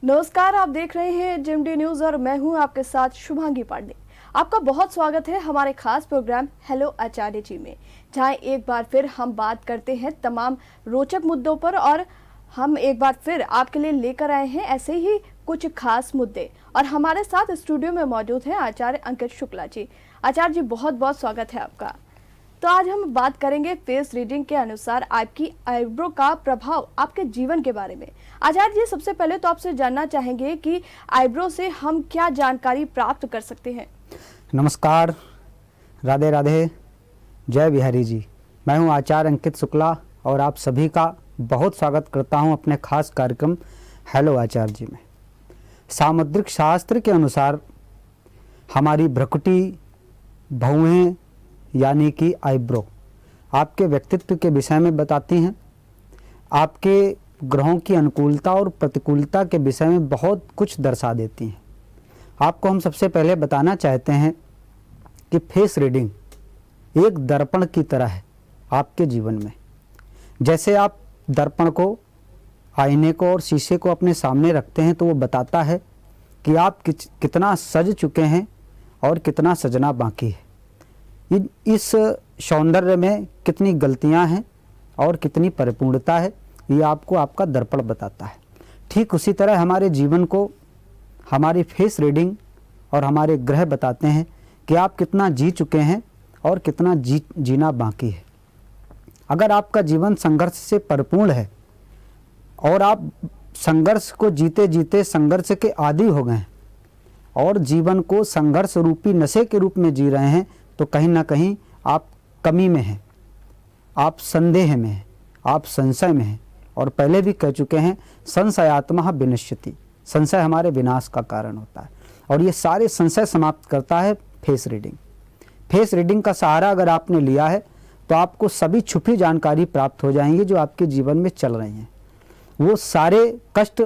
नमस्कार, आप देख रहे हैं जिमडी न्यूज और मैं हूं आपके साथ शुभांगी पांडे। आपका बहुत स्वागत है हमारे खास प्रोग्राम हेलो आचार्य जी में, जहां एक बार फिर हम बात करते हैं तमाम रोचक मुद्दों पर और हम एक बार फिर आपके लिए लेकर आए हैं ऐसे ही कुछ खास मुद्दे। और हमारे साथ स्टूडियो में मौजूद हैं आचार्य अंकित शुक्ला जी। आचार्य जी, बहुत बहुत स्वागत है आपका। तो आज हम बात करेंगे फेस रीडिंग के अनुसार आपकी आईब्रो का प्रभाव आपके जीवन के बारे में। आचार्य जी, सबसे पहले तो आपसे जानना चाहेंगे कि आईब्रो से हम क्या जानकारी प्राप्त कर सकते हैं। नमस्कार, राधे राधे, जय बिहारी जी। मैं हूं आचार्य अंकित शुक्ला और आप सभी का बहुत स्वागत करता हूं अपने खास कार्यक्रम हेलो आचार्य जी में। सामुद्रिक शास्त्र के अनुसार हमारी भ्रुकुटी, भौहें यानी कि आईब्रो आपके व्यक्तित्व के विषय में बताती हैं, आपके ग्रहों की अनुकूलता और प्रतिकूलता के विषय में बहुत कुछ दर्शा देती हैं। आपको हम सबसे पहले बताना चाहते हैं कि फेस रीडिंग एक दर्पण की तरह है आपके जीवन में। जैसे आप दर्पण को, आईने को और शीशे को अपने सामने रखते हैं तो वो बताता है कि आप कितना सज चुके हैं और कितना सजना बाकी है। इस सौंदर्य में कितनी गलतियां हैं और कितनी परिपूर्णता है, ये आपको आपका दर्पण बताता है। ठीक उसी तरह हमारे जीवन को हमारी फेस रीडिंग और हमारे ग्रह बताते हैं कि आप कितना जी चुके हैं और कितना जीना बाकी है। अगर आपका जीवन संघर्ष से परिपूर्ण है और आप संघर्ष को जीते जीते संघर्ष के आदी हो गए हैं और जीवन को संघर्ष रूपी नशे के रूप में जी रहे हैं, तो कहीं ना कहीं आप कमी में हैं, आप संदेह में हैं, आप संशय में हैं। और पहले भी कह चुके हैं, संशयात्मा विनश्यति, संशय हमारे विनाश का कारण होता है। और ये सारे संशय समाप्त करता है फेस रीडिंग। फेस रीडिंग का सहारा अगर आपने लिया है तो आपको सभी छुपी जानकारी प्राप्त हो जाएंगी जो आपके जीवन में चल रही हैं। वो सारे कष्ट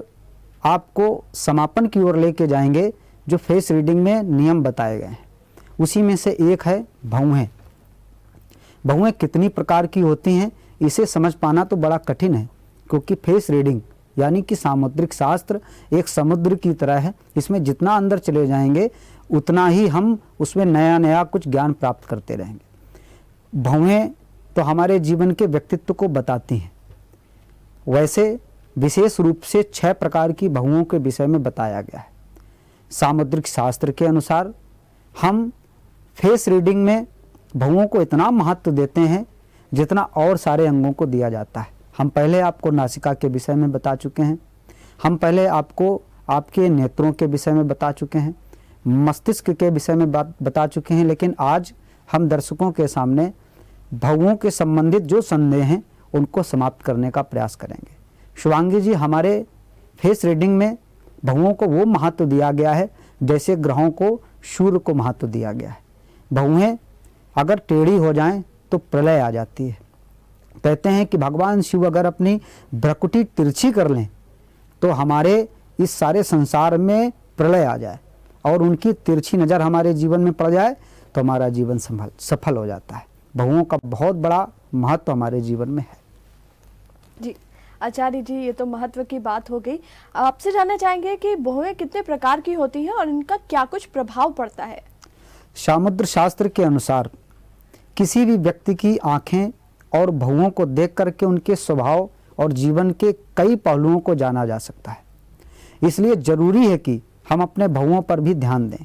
आपको समापन की ओर लेके जाएंगे जो फेस रीडिंग में नियम बताए गए हैं। उसी में से एक है भौहें। भौहें कितनी प्रकार की होती हैं इसे समझ पाना तो बड़ा कठिन है, क्योंकि फेस रीडिंग यानी कि सामुद्रिक शास्त्र एक समुद्र की तरह है। इसमें जितना अंदर चले जाएंगे उतना ही हम उसमें नया नया कुछ ज्ञान प्राप्त करते रहेंगे। भौहें तो हमारे जीवन के व्यक्तित्व को बताती हैं। वैसे विशेष रूप से 6 प्रकार की भौहों के विषय में बताया गया है। सामुद्रिक शास्त्र के अनुसार हम फेस रीडिंग में भौहों को इतना महत्व देते हैं जितना और सारे अंगों को दिया जाता है। हम पहले आपको नासिका के विषय में बता चुके हैं, हम पहले आपको आपके नेत्रों के विषय में बता चुके हैं, मस्तिष्क के विषय में बता चुके हैं। लेकिन आज हम दर्शकों के सामने भौहों के संबंधित जो संदेह हैं उनको समाप्त करने का प्रयास करेंगे। शुभांगी जी, हमारे फेस रीडिंग में भौहों को वो महत्व दिया गया है जैसे ग्रहों को सूर्य को महत्व दिया गया है। भौहें अगर टेढ़ी हो जाएं तो प्रलय आ जाती है। कहते हैं कि भगवान शिव अगर अपनी भ्रुकुटी तिरछी कर लें तो हमारे इस सारे संसार में प्रलय आ जाए और उनकी तिरछी नज़र हमारे जीवन में पड़ जाए तो हमारा जीवन सफल हो जाता है। भौहों का बहुत बड़ा महत्व हमारे जीवन में है। जी आचार्य जी, ये तो महत्व की बात हो गई। आपसे जानना चाहेंगे कि भौहें कितने प्रकार की होती हैं और इनका क्या कुछ प्रभाव पड़ता है। सामुद्र शास्त्र के अनुसार किसी भी व्यक्ति की आंखें और भौहों को देख करके उनके स्वभाव और जीवन के कई पहलुओं को जाना जा सकता है। इसलिए जरूरी है कि हम अपने भौहों पर भी ध्यान दें।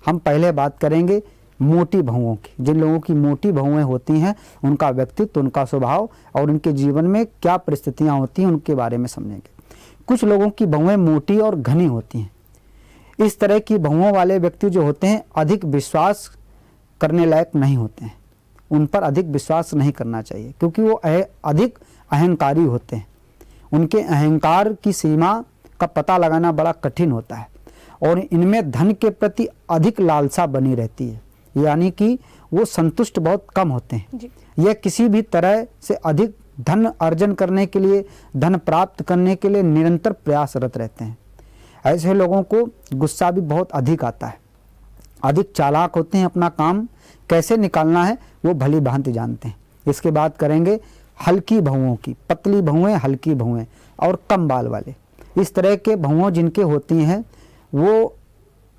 हम पहले बात करेंगे मोटी भौहों की। जिन लोगों की मोटी भौहें होती हैं उनका व्यक्तित्व, उनका स्वभाव और उनके जीवन में क्या परिस्थितियां होती हैं उनके बारे में समझेंगे। कुछ लोगों की भौहें मोटी और घनी होती हैं। इस तरह की भौहों वाले व्यक्ति जो होते हैं अधिक विश्वास करने लायक नहीं होते हैं। उन पर अधिक विश्वास नहीं करना चाहिए क्योंकि वो अधिक अहंकारी होते हैं। उनके अहंकार की सीमा का पता लगाना बड़ा कठिन होता है और इनमें धन के प्रति अधिक लालसा बनी रहती है, यानी कि वो संतुष्ट बहुत कम होते हैं। यह किसी भी तरह से अधिक धन अर्जन करने के लिए, धन प्राप्त करने के लिए निरंतर प्रयासरत रहते हैं। ऐसे लोगों को गुस्सा भी बहुत अधिक आता है, अधिक चालाक होते हैं, अपना काम कैसे निकालना है वो भली भांति जानते हैं। इसके बाद करेंगे हल्की भौहों की। पतली भौहें, हल्की भौहें और कम बाल वाले। इस तरह के भवों जिनके होती हैं वो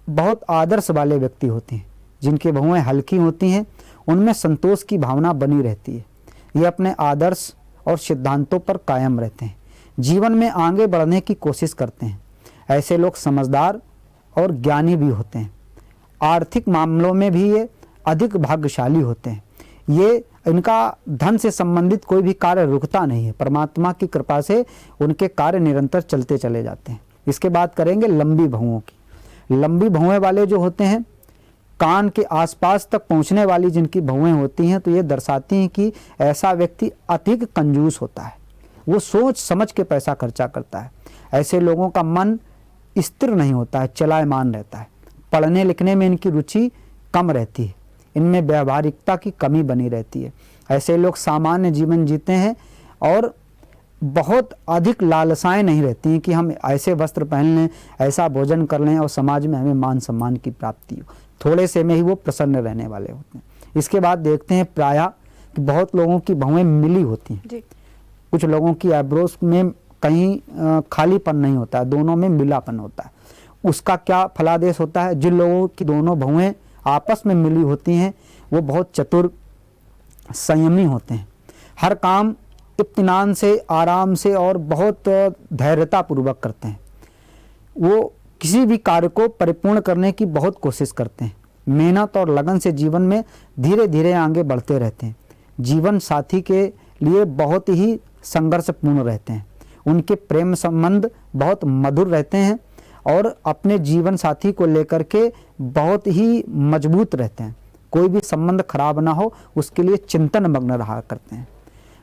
बहुत आदर्श वाले व्यक्ति होते हैं। जिनकी भवें हल्की होती हैं उनमें संतोष की भावना बनी रहती है। ये अपने आदर्श और सिद्धांतों पर कायम रहते हैं, जीवन में आगे बढ़ने की कोशिश करते हैं। ऐसे लोग समझदार और ज्ञानी भी होते हैं। आर्थिक मामलों में भी ये अधिक भाग्यशाली होते हैं। ये इनका धन से संबंधित कोई भी कार्य रुकता नहीं है। परमात्मा की कृपा से उनके कार्य निरंतर चलते चले जाते हैं। इसके बाद करेंगे लंबी भवों की। लंबी भवें वाले जो होते हैं, कान के आसपास तक पहुंचने वाली जिनकी भवें होती हैं, तो ये दर्शाती हैं कि ऐसा व्यक्ति अधिक कंजूस होता है। वो सोच समझ के पैसा खर्चा करता है। ऐसे लोगों का मन स्थिर नहीं होता है, चलायमान रहता है। पढ़ने लिखने में इनकी रुचि कम रहती है। इनमें व्यावहारिकता की कमी बनी रहती है। ऐसे लोग सामान्य जीवन जीते हैं और बहुत अधिक लालसाएं नहीं रहती हैं कि हम ऐसे वस्त्र पहन लें, ऐसा भोजन कर लें और समाज में हमें मान सम्मान की प्राप्ति हो। थोड़े से में ही वो प्रसन्न रहने वाले होते हैं। इसके बाद देखते हैं प्रायः कि बहुत लोगों की भवें मिली होती हैं जी। कुछ लोगों की आईब्रोज में कहीं खालीपन नहीं होता है, दोनों में मिलापन होता है। उसका क्या फलादेश होता है? जिन लोगों की दोनों भवें आपस में मिली होती हैं वो बहुत चतुर, संयमी होते हैं। हर काम इत्मीनान से, आराम से और बहुत धैर्यता पूर्वक करते हैं। वो किसी भी कार्य को परिपूर्ण करने की बहुत कोशिश करते हैं। मेहनत और लगन से जीवन में धीरे धीरे आगे बढ़ते रहते हैं। जीवन साथी के लिए बहुत ही संघर्षपूर्ण रहते हैं। उनके प्रेम संबंध बहुत मधुर रहते हैं और अपने जीवन साथी को लेकर के बहुत ही मजबूत रहते हैं। कोई भी संबंध खराब ना हो उसके लिए चिंतन मग्न रहा करते हैं।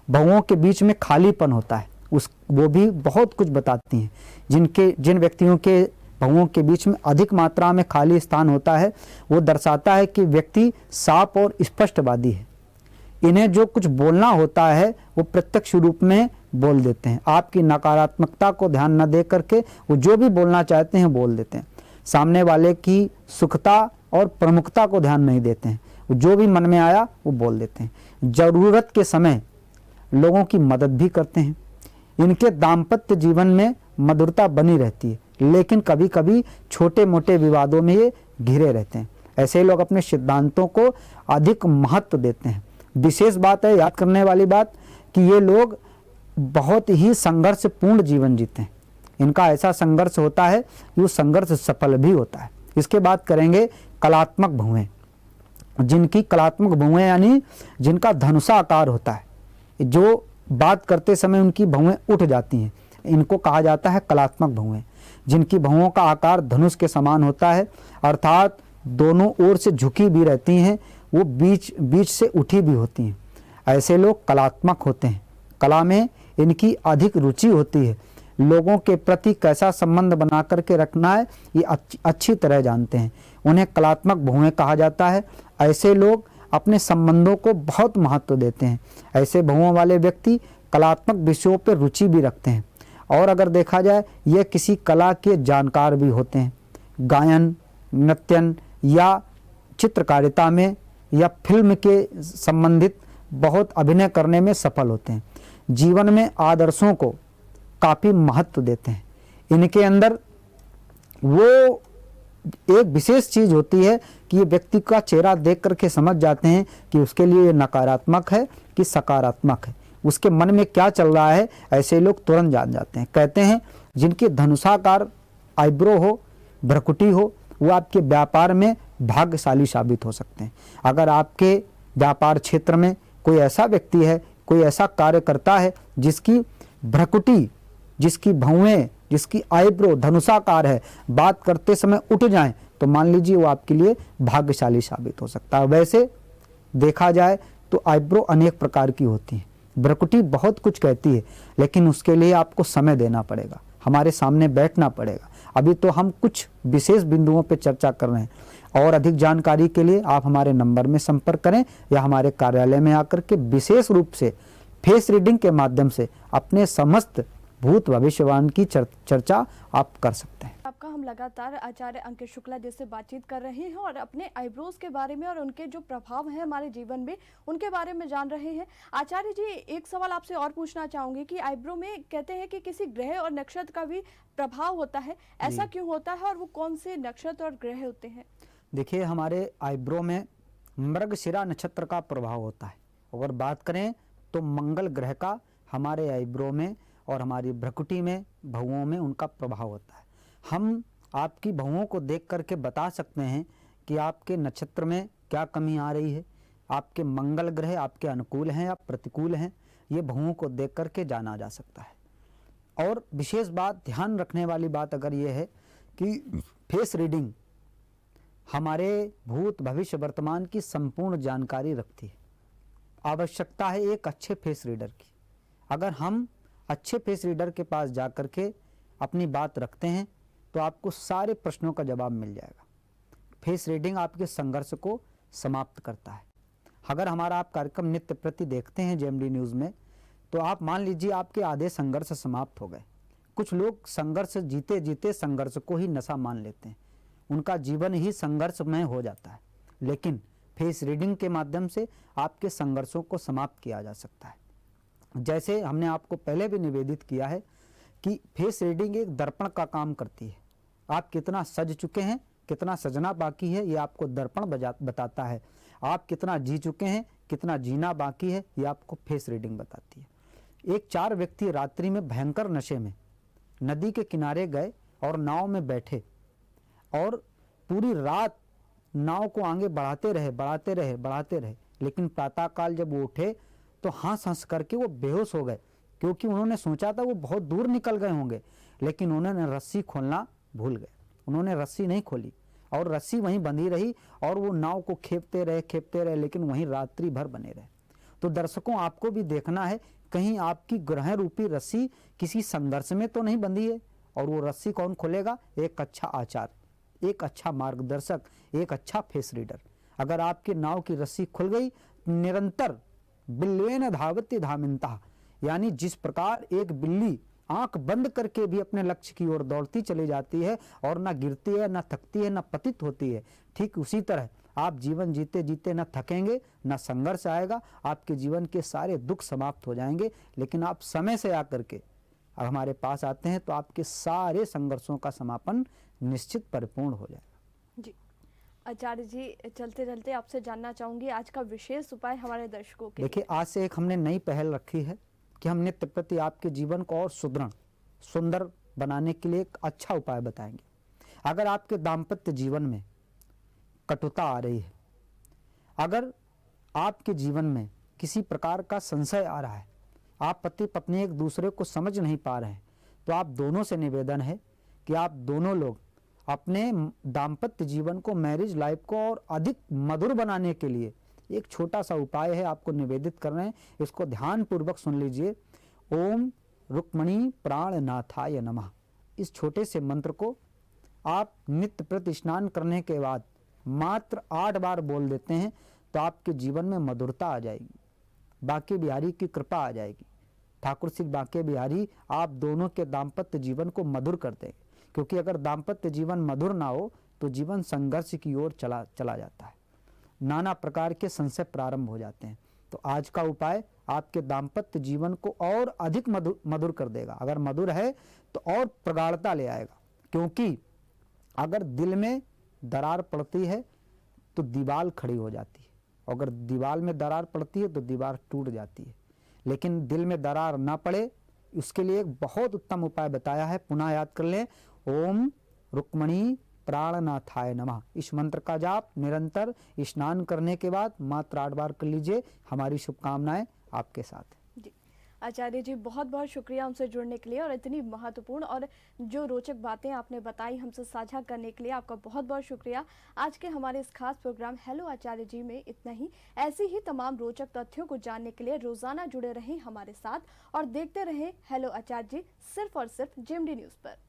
भवों के बीच में खालीपन होता है, वो भी बहुत कुछ बताती हैं। जिन व्यक्तियों के भवों के बीच में अधिक मात्रा में खाली स्थान होता है वो दर्शाता है कि व्यक्ति साफ और स्पष्टवादी है। इन्हें जो कुछ बोलना होता है वो प्रत्यक्ष रूप में बोल देते हैं। आपकी नकारात्मकता को ध्यान न दे करके वो जो भी बोलना चाहते हैं बोल देते हैं। सामने वाले की सुखता और प्रमुखता को ध्यान नहीं देते हैं। वो जो भी मन में आया वो बोल देते हैं। ज़रूरत के समय लोगों की मदद भी करते हैं। इनके दाम्पत्य जीवन में मधुरता बनी रहती है, लेकिन कभी कभी छोटे मोटे विवादों में ये घिरे रहते हैं। ऐसे लोग अपने सिद्धांतों को अधिक महत्व देते हैं। विशेष बात है, याद करने वाली बात, कि ये लोग बहुत ही संघर्षपूर्ण जीवन जीते हैं। इनका ऐसा संघर्ष होता है कि वो संघर्ष सफल भी होता है। इसके बाद करेंगे कलात्मक भवें। जिनकी कलात्मक भवें यानी जिनका धनुषाकार होता है, जो बात करते समय उनकी भवें उठ जाती हैं, इनको कहा जाता है कलात्मक भवें। जिनकी भवों का आकार धनुष के समान होता है, अर्थात दोनों ओर से झुकी भी रहती हैं, वो बीच से उठी भी होती हैं। ऐसे लोग कलात्मक होते हैं। कला में इनकी अधिक रुचि होती है। लोगों के प्रति कैसा संबंध बना करके रखना है ये अच्छी तरह जानते हैं। उन्हें कलात्मक भवें कहा जाता है। ऐसे लोग अपने संबंधों को बहुत महत्व देते हैं। ऐसे भवों वाले व्यक्ति कलात्मक विषयों पर रुचि भी रखते हैं और अगर देखा जाए ये किसी कला के जानकार भी होते हैं। गायन, नृत्यन या चित्रकारिता में या फिल्म के संबंधित बहुत अभिनय करने में सफल होते हैं। जीवन में आदर्शों को काफ़ी महत्व देते हैं। इनके अंदर वो एक विशेष चीज़ होती है कि ये व्यक्ति का चेहरा देख करके समझ जाते हैं कि उसके लिए नकारात्मक है कि सकारात्मक है, उसके मन में क्या चल रहा है। ऐसे लोग तुरंत जान जाते हैं। कहते हैं जिनकी धनुषाकार आईब्रो हो, भ्रकुटी हो, वो आपके व्यापार में भाग्यशाली साबित हो सकते हैं। अगर आपके व्यापार क्षेत्र में कोई ऐसा व्यक्ति है, कोई ऐसा कार्य करता है जिसकी भ्रकुटी, जिसकी भवें, जिसकी आईब्रो धनुषाकार है, बात करते समय उठ जाएं, तो मान लीजिए वो आपके लिए भाग्यशाली साबित हो सकता है। वैसे देखा जाए तो आईब्रो अनेक प्रकार की होती हैं। भ्रकुटी बहुत कुछ कहती है, लेकिन उसके लिए आपको समय देना पड़ेगा, हमारे सामने बैठना पड़ेगा। अभी तो हम कुछ विशेष बिंदुओं पर चर्चा कर रहे हैं और अधिक जानकारी के लिए आप हमारे नंबर में संपर्क करें या हमारे कार्यालय में आकर के विशेष रूप से फेस रीडिंग के माध्यम से अपने समस्त भूत भविष्यवाणी की चर्चा आप कर सकते हैं। आपका। हम लगातार आचार्य अंकित शुक्ला जी से बातचीत कर रहे हैं और अपने आईब्रोज के बारे में और उनके जो प्रभाव हैं हमारे जीवन में उनके बारे में जान रहे हैं। आचार्य जी, एक सवाल आपसे और पूछना चाहूंगी कि आईब्रो में कहते हैं कि किसी ग्रह और नक्षत्र का भी प्रभाव होता है, ऐसा क्यों होता है और वो कौन से नक्षत्र और ग्रह होते हैं? देखिए, हमारे आईब्रो में मृगशिरा नक्षत्र का प्रभाव होता है। अगर बात करें तो मंगल ग्रह का हमारे आईब्रो में और हमारी भ्रुकुटी में, भौहों में उनका प्रभाव होता है। हम आपकी भौहों को देख करके बता सकते हैं कि आपके नक्षत्र में क्या कमी आ रही है, आपके मंगल ग्रह आपके अनुकूल हैं या प्रतिकूल हैं, ये भौहों को देख करके जाना जा सकता है। और विशेष बात, ध्यान रखने वाली बात अगर ये है कि फेस रीडिंग हमारे भूत भविष्य वर्तमान की संपूर्ण जानकारी रखती है। आवश्यकता है एक अच्छे फेस रीडर की। अगर हम अच्छे फेस रीडर के पास जा कर के अपनी बात रखते हैं तो आपको सारे प्रश्नों का जवाब मिल जाएगा। फेस रीडिंग आपके संघर्ष को समाप्त करता है। अगर हमारा आप कार्यक्रम नित्य प्रति देखते हैं जेएमडी न्यूज़ में, तो आप मान लीजिए आपके आधे संघर्ष समाप्त हो गए। कुछ लोग संघर्ष जीते जीते संघर्ष को ही नशा मान लेते हैं, उनका जीवन ही संघर्षमय हो जाता है। लेकिन फेस रीडिंग के माध्यम से आपके संघर्षों को समाप्त किया जा सकता है। जैसे हमने आपको पहले भी निवेदित किया है कि फेस रीडिंग एक दर्पण का काम करती है। आप कितना सज चुके हैं, कितना सजना बाकी है, ये आपको दर्पण बताता है। आप कितना जी चुके हैं, कितना जीना बाकी है, ये आपको फेस रीडिंग बताती है। एक 4 व्यक्ति रात्रि में भयंकर नशे में नदी के किनारे गए और नाव में बैठे और पूरी रात नाव को आगे बढ़ाते रहे, लेकिन प्रातःकाल जब वो उठे तो हंस हंस करके वो बेहोश हो गए, क्योंकि उन्होंने सोचा था वो बहुत दूर निकल गए होंगे, लेकिन उन्होंने रस्सी खोलना भूल गए। उन्होंने रस्सी नहीं खोली और रस्सी वहीं बंधी रही और वो नाव को खेपते रहे, लेकिन वहीं रात्रि भर बने रहे। तो दर्शकों, आपको भी देखना है कहीं आपकी ग्रह रूपी रस्सी किसी संघर्ष में तो नहीं बंधी है। और वो रस्सी कौन खोलेगा? एक अच्छा आचार्य, एक अच्छा मार्गदर्शक, एक अच्छा फेस रीडर। अगर आपकी नाव की रस्सी खुल गई, निरंतर बिल्वेन धावती धामिनता, यानी जिस प्रकार एक बिल्ली आंख बंद करके भी अपने लक्ष्य की ओर दौड़ती चली जाती है और ना गिरती है, ना थकती है, ना पतित होती है, ठीक उसी तरह आप जीवन जीते जीते ना थकेंगे, ना संघर्ष आएगा, आपके जीवन के सारे दुख समाप्त हो जाएंगे। लेकिन आप समय से आकर के हमारे पास आते हैं तो आपके सारे संघर्षों का समापन निश्चित परिपूर्ण हो जाएगा। जी आचार्य जी, चलते चलते आपसे जानना चाहूंगी आज का विशेष उपाय हमारे दर्शकों के। देखिए, आज से एक हमने नई पहल रखी है कि हम नित्य प्रति आपके जीवन को और सुदृढ़ सुंदर बनाने के लिए एक अच्छा उपाय बताएंगे। अगर आपके दाम्पत्य जीवन में कटुता आ रही है, अगर आपके जीवन में किसी प्रकार का संशय आ रहा है, आप पति पत्नी एक दूसरे को समझ नहीं पा रहे हैं, तो आप दोनों से निवेदन है कि आप दोनों लोग अपने दाम्पत्य जीवन को, मैरिज लाइफ को और अधिक मधुर बनाने के लिए एक छोटा सा उपाय है, आपको निवेदित कर रहे हैं। इसको ध्यान पूर्वक सुन लीजिए। ओम रुक्मणी प्राणनाथाय नमः। इस छोटे से मंत्र को आप नित्य प्रति स्नान करने के बाद मात्र 8 बार बोल देते हैं तो आपके जीवन में मधुरता आ जाएगी, बांके बिहारी की कृपा आ जाएगी। ठाकुर श्री बांके बिहारी आप दोनों के दाम्पत्य जीवन को मधुर कर देंगे, क्योंकि अगर दाम्पत्य जीवन मधुर ना हो तो जीवन संघर्ष की ओर चला जाता है, नाना प्रकार के संशय प्रारंभ हो जाते हैं। तो आज का उपाय आपके दाम्पत्य जीवन को और अधिक मधुर कर देगा। अगर मधुर है तो और प्रगाढ़ता ले आएगा, क्योंकि अगर दिल में दरार पड़ती है तो दीवार खड़ी हो जाती है, अगर दीवार में दरार पड़ती है तो दीवार टूट जाती है। लेकिन दिल में दरार ना पड़े, उसके लिए एक बहुत उत्तम उपाय बताया है, पुनः याद कर लें। ओम रुक्मणी प्राणनाथाय नमः। इस मंत्र का जाप निरंतर स्नान करने के बाद मात्र 8 बार कर लीजिए। हमारी शुभकामनाएं आपके साथ हैं। जी आचार्य जी, बहुत बहुत शुक्रिया हमसे जुड़ने के लिए और इतनी महत्वपूर्ण और जो रोचक बातें आपने बताई हमसे साझा करने के लिए आपका बहुत बहुत शुक्रिया। आज के हमारे इस खास प्रोग्राम हेलो आचार्य जी में इतना ही। ऐसी ही तमाम रोचक तथ्यों को जानने के लिए रोजाना जुड़े रहें हमारे साथ और देखते रहें हेलो आचार्य जी, सिर्फ और सिर्फ जेएमडी न्यूज़ पर।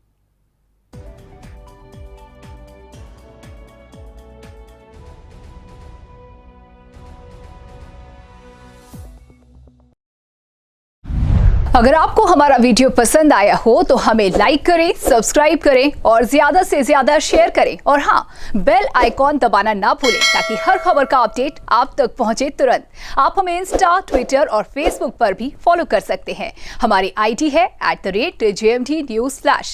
अगर आपको हमारा वीडियो पसंद आया हो तो हमें लाइक करें, सब्सक्राइब करें और ज्यादा से ज्यादा शेयर करें और हाँ, बेल आइकॉन दबाना ना भूलें ताकि हर खबर का अपडेट आप तक पहुंचे तुरंत। आप हमें इंस्टा, ट्विटर और फेसबुक पर भी फॉलो कर सकते हैं। हमारी आईडी है @JMT News Flash।